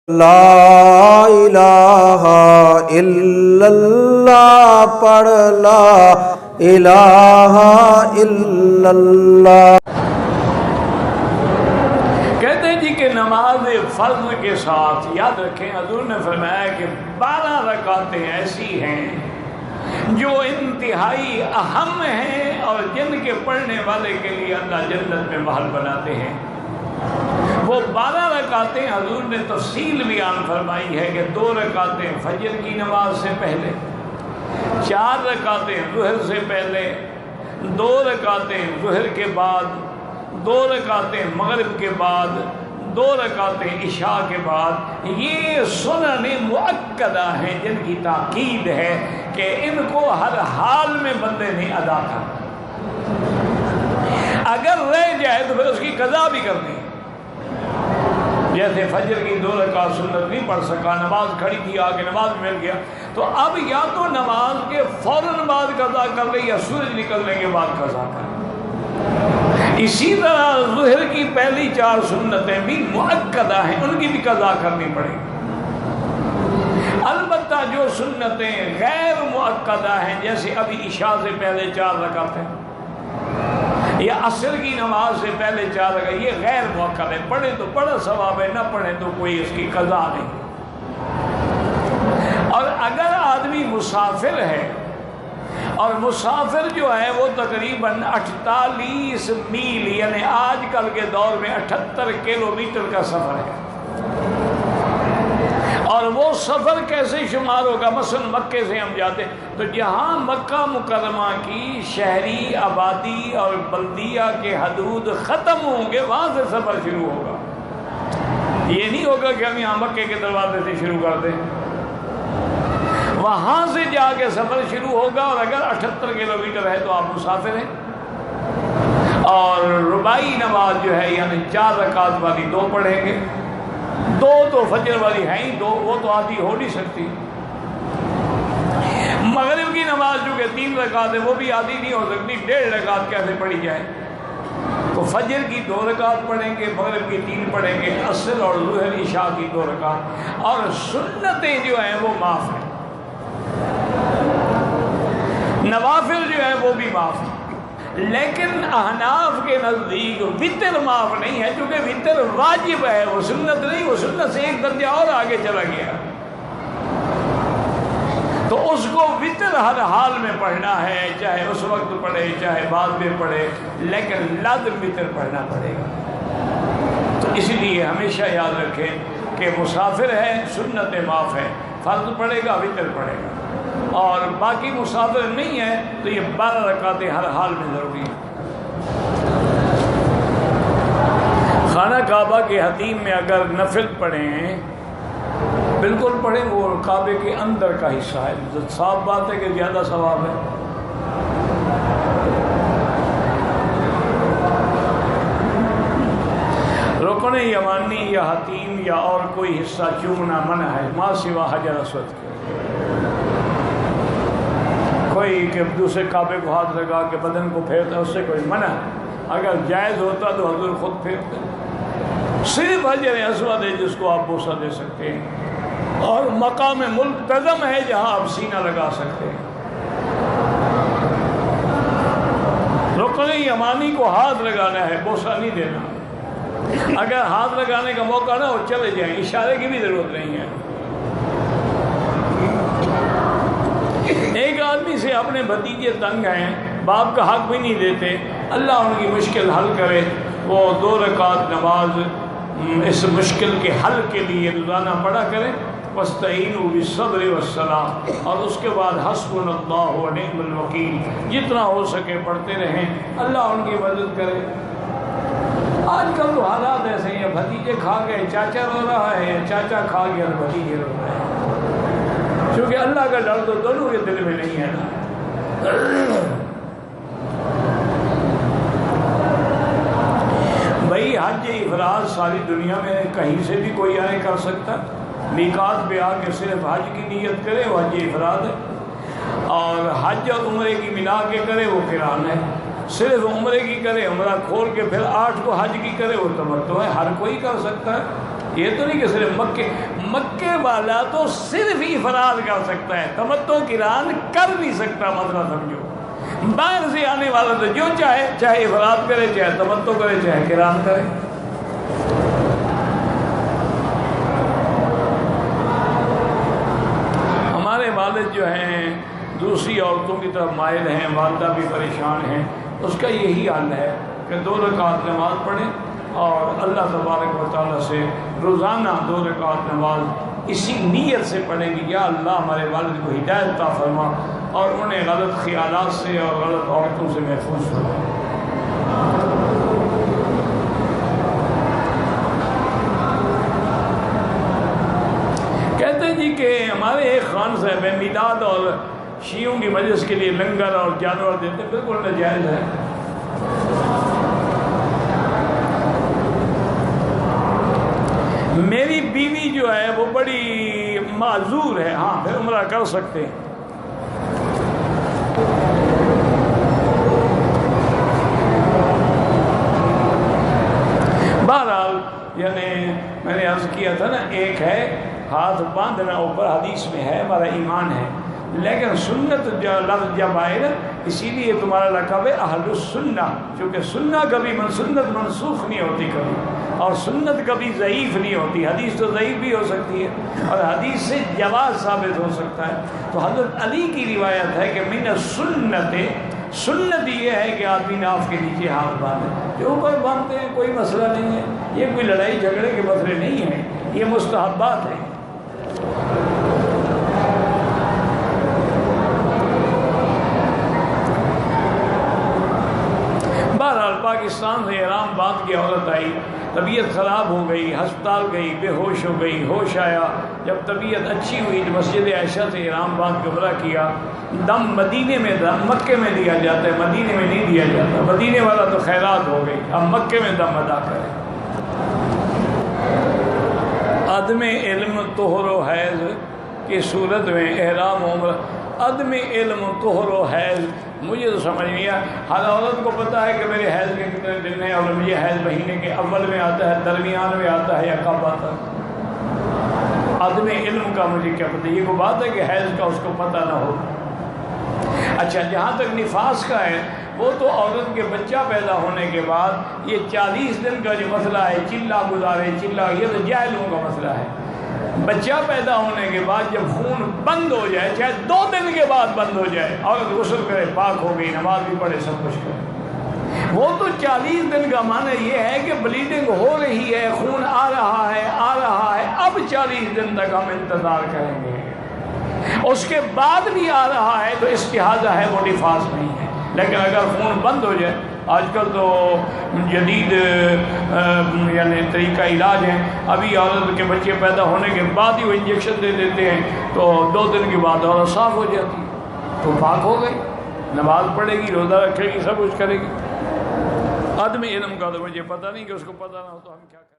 لا الہ الا اللہ پڑھ لا الہ الا اللہ۔ کہتے ہیں جی کہ نماز فرض کے ساتھ یاد رکھیں حضور نے فرمایا کہ 12 رکعتیں ایسی ہیں جو انتہائی اہم ہیں اور جن کے پڑھنے والے کے لیے اللہ جنت میں محل بناتے ہیں۔ وہ 12 رکعتیں حضور نے تفصیل بیان فرمائی ہے کہ 2 رکعتیں فجر کی نماز سے پہلے، 4 رکعتیں ظہر سے پہلے، 2 رکعتیں ظہر کے بعد، 2 رکعتیں مغرب کے بعد، 2 رکعتیں عشاء کے بعد۔ یہ سنن مؤکدہ ہیں جن کی تاکید ہے کہ ان کو ہر حال میں بندے نے ادا کرنا، اگر رہ جائے تو پھر اس کی قضا بھی کرنی۔ جیسے فجر کی 2 رکعت سنت نہیں پڑھ سکا، نماز کھڑی تھی آگے نماز مل گیا، تو اب یا تو نماز کے فوراً بعد قضا کر لے یا سورج نکلنے کے بعد قضا کر لے۔ اسی طرح ظہر کی پہلی 4 سنتیں بھی مؤکدہ ہیں، ان کی بھی قضا کرنی پڑے گی۔ البتہ جو سنتیں غیر مؤکدہ ہیں، جیسے ابھی عشاء سے پہلے 4 رکعتیں یا عصر کی نماز سے پہلے 4 رکعتیں، یہ غیر مؤکد ہے، پڑھے تو بڑا ثواب ہے، نہ پڑھے تو کوئی اس کی قضا نہیں۔ اور اگر آدمی مسافر ہے، اور مسافر جو ہے وہ تقریباً 48 میل یعنی آج کل کے دور میں 78 کلومیٹر کا سفر ہے، اور وہ سفر کیسے شمار ہوگا؟ مثلا مکے سے ہم جاتے تو جہاں مکہ مکرمہ کی شہری آبادی اور بلدیہ کے حدود ختم ہوں گے وہاں سے سفر شروع ہوگا۔ یہ نہیں ہوگا کہ ہم یہاں مکے کے دروازے سے شروع کر دیں، وہاں سے جا کے سفر شروع ہوگا، اور اگر 78 کلومیٹر ہے تو آپ مسافر ہیں۔ اور رباعی نماز جو ہے یعنی 4 رکعت والی 2 پڑھیں گے، 2 تو فجر والی ہیں ہی 2، وہ تو آدھی ہو نہیں سکتی۔ مغرب کی نماز جو کہ 3 رکعت ہے وہ بھی آدھی نہیں ہو سکتی، 1.5 رکعت کیسے پڑھی جائے؟ تو فجر کی 2 رکعت پڑھیں گے، مغرب کی 3 پڑھیں گے، عصر اور ظہر عشاء کی 2 رکعت، اور سنتیں جو ہیں وہ معاف ہیں، نوافل جو ہیں وہ بھی معاف ہیں۔ لیکن احناف کے نزدیک وتر معاف نہیں ہے، کیونکہ وتر واجب ہے، وہ سنت نہیں، وہ سنت سے ایک درجہ اور آگے چلا گیا، تو اس کو وتر ہر حال میں پڑھنا ہے، چاہے اس وقت پڑھے چاہے بعد میں پڑھے، لیکن لازم وتر پڑھنا پڑے گا۔ تو اس لیے ہمیشہ یاد رکھیں کہ مسافر ہے سنت معاف ہے، فرض پڑھے گا وتر پڑھے گا، اور باقی مسافر نہیں ہے تو یہ 12 رکعتیں ہر حال میں ضروری ہیں۔ خانہ کعبہ کے حتیم میں اگر نفل پڑھیں، بالکل پڑھیں، وہ کعبے کے اندر کا حصہ ہے، صاف بات ہے کہ زیادہ ثواب ہے۔ رکن یمانی یا حتیم یا اور کوئی حصہ چومنا منع ہے، ما سوا حجر اسود کے۔ کوئی کہ دوسرے کعبے کو ہاتھ لگا کے بدن کو پھیرتا ہے، اس سے کوئی منع ہے، اگر جائز ہوتا تو حضور خود پھیرتے۔ صرف حجر اسود ہے جس کو آپ بوسہ دے سکتے ہیں، اور مقام ملتزم ہے جہاں آپ سینہ لگا سکتے ہیں۔ رکن یمانی کو ہاتھ لگانا ہے، بوسہ نہیں دینا۔ اگر ہاتھ لگانے کا موقع نہ ہو چلے جائیں، اشارے کی بھی ضرورت نہیں ہے۔ ایک آدمی سے اپنے بھتیجے تنگ ہیں، باپ کا حق بھی نہیں دیتے، اللہ ان کی مشکل حل کرے، وہ 2 رکعت نماز اس مشکل کے حل کے لیے روزانہ پڑھا کریں، وَاسْتَعِينُوا بِالصَّبْرِ وَالصَّلَاةِ، اور اس کے بعد حسبنا اللہ ونعم الوکیل، جتنا ہو سکے پڑھتے رہیں، اللہ ان کی مدد کرے۔ آج کل تو حالات ایسے ہیں، بھتیجے کھا گئے چاچا رو رہا ہے، یا چاچا کھا گیا تو بھتیجے رو رہے ہیں، کیونکہ اللہ کا ڈر تو دونوں کے دل میں نہیں ہے نا۔ بھائی حج افراد ساری دنیا میں کہیں سے بھی کوئی آئے کر سکتا، میقات پہ آ کے صرف حج کی نیت کرے وہ حج افراد ہے، اور حج اور عمرے کی ملا کے کرے وہ قران ہے، صرف عمرے کی کرے عمرہ کھول کے پھر 8 کو حج کی کرے وہ تمتع ہے، ہر کوئی کر سکتا ہے۔ یہ تو نہیں کہ صرف مکے والا تو صرف افراد کر سکتا ہے، تمتع قران کر نہیں سکتا، مسئلہ سمجھو۔ باہر سے آنے والا تو جو چاہے، چاہے افراد کرے، چاہے تمتع کرے، چاہے قران کرے۔ ہمارے والد جو ہیں دوسری عورتوں کی طرف مائل ہیں، والدہ بھی پریشان ہیں، اس کا یہی حل ہے کہ 2 رکعت نماز پڑھیں اور اللہ تبارک و تعالیٰ سے روزانہ 2 رکعت نماز اسی نیت سے پڑھیں گی، یا اللہ ہمارے والد کو ہدایت عطا فرما اور انہیں غلط خیالات سے اور غلط عورتوں سے محفوظ فرما۔ کہتے ہیں جی کہ ہمارے ایک خان صاحب ہیں، میلاد اور شیعوں کی مجلس کے لیے لنگر اور جانور دیتے ہیں، بالکل ناجائز ہے۔ میری بیوی جو ہے وہ بڑی معذور ہے، ہاں پھر عمرہ کر سکتے ہیں۔ بہرحال یعنی میں نے عرض کیا تھا نا، ایک ہے ہاتھ باندھنا اوپر، حدیث میں ہے، ہمارا ایمان ہے، لیکن سنت جو لفظ جب آئے نا، اسی لیے تمہارا لقب ہے اہل السنہ، کیونکہ سنہ کبھی سنت منسوخ نہیں ہوتی کبھی، اور سنت کبھی ضعیف نہیں ہوتی۔ حدیث تو ضعیف بھی ہو سکتی ہے اور حدیث سے جواز ثابت ہو سکتا ہے۔ تو حضرت علی کی روایت ہے کہ من السنت، سنت یہ ہے کہ آدمی ناف کے نیچے ہاتھ باندھے، جو اوپر باندھتے ہیں کوئی مسئلہ نہیں ہے، یہ کوئی لڑائی جھگڑے کے مسئلے نہیں ہیں، یہ مستحبات ہیں۔ بہرحال پاکستان سے احرام باندھ کے عورت آئی، طبیعت خراب ہو گئی، ہسپتال گئی، بے ہوش ہو گئی، ہوش آیا، جب طبیعت اچھی ہوئی تو مسجد عائشہ سے احرام باندھ کے عمرہ کیا۔ دم مدینے میں، دم مکے میں دیا جاتا ہے، مدینے میں نہیں دیا جاتا، مدینے والا تو خیرات ہو گئی، اب مکے میں دم ادا کرے۔ عدم علم طہر و حیض کی صورت میں احرام عمرہ، عدم علم طہر و حیض مجھے تو سمجھ نہیں آیا۔ ہر عورت کو پتہ ہے کہ میرے حیض کے کتنے دن ہیں اور مجھے حیض مہینے کے اول میں آتا ہے، درمیان میں آتا ہے یا کب آتا ہے۔ عدم علم کا مجھے کیا پتہ، یہ کوئی بات ہے کہ حیض کا اس کو پتہ نہ ہو۔ اچھا جہاں تک نفاس کا ہے، وہ تو عورت کے بچہ پیدا ہونے کے بعد یہ 40 دن کا جو مسئلہ ہے، چلہ گزارے، چلہ، یہ تو جاہلوں کا مسئلہ ہے۔ بچہ پیدا ہونے کے بعد جب خون بند ہو جائے، چاہے 2 دن کے بعد بند ہو جائے، عورت غسل کرے، پاک ہو گئی، نماز بھی پڑھے، سب کچھ کرے۔ وہ تو 40 دن کا معنی یہ ہے کہ بلیڈنگ ہو رہی ہے، خون آ رہا ہے، آ رہا ہے، اب 40 دن تک ہم انتظار کریں گے، اس کے بعد بھی آ رہا ہے تو استحاضہ ہے، وہ نفاس نہیں ہے۔ لیکن اگر خون بند ہو جائے، آج کل تو جدید یعنی طریقہ علاج ہے، ابھی عورت کے بچے پیدا ہونے کے بعد ہی وہ انجیکشن دے دیتے ہیں، تو 2 دن کے بعد عورت صاف ہو جاتی ہے، تو پاک ہو گئی، نماز پڑھے گی، روزہ رکھے گی، سب کچھ کرے گی۔ عدم علم کا تو مجھے پتہ نہیں، کہ اس کو پتہ نہ ہو تو ہم کیا کریں۔